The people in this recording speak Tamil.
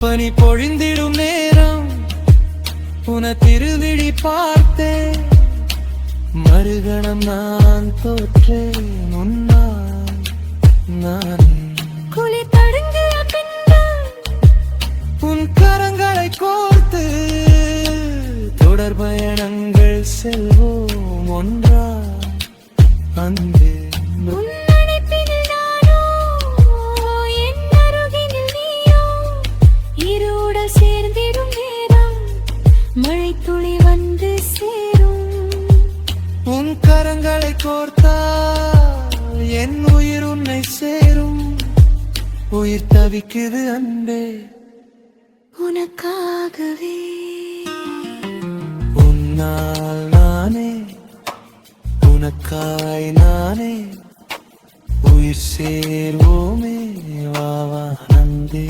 பனி பொழிந்திடும் நேரம் உன திருவிழி பார்த்தே மறுகணம் நான் தோற்றேன் முன்னால் நான் குளி தடுங்கிய பின்பு உன் கரங்களை கோர்த்து தொடர் பயணங்கள் செல்வோம் ஒன்றா அன்பே சேர்ந்திடும் நேரம் மழை துளி வந்து சேரும் உன் கரங்களை கோர்த்தால் என் உயிர் உன்னை சேரும் உயிர் தவிக்குது அன்பே உனக்காகவே உன்னால் நானே உனக்காய் நானே உயிர் சேர்வோமே வா வா நந்தே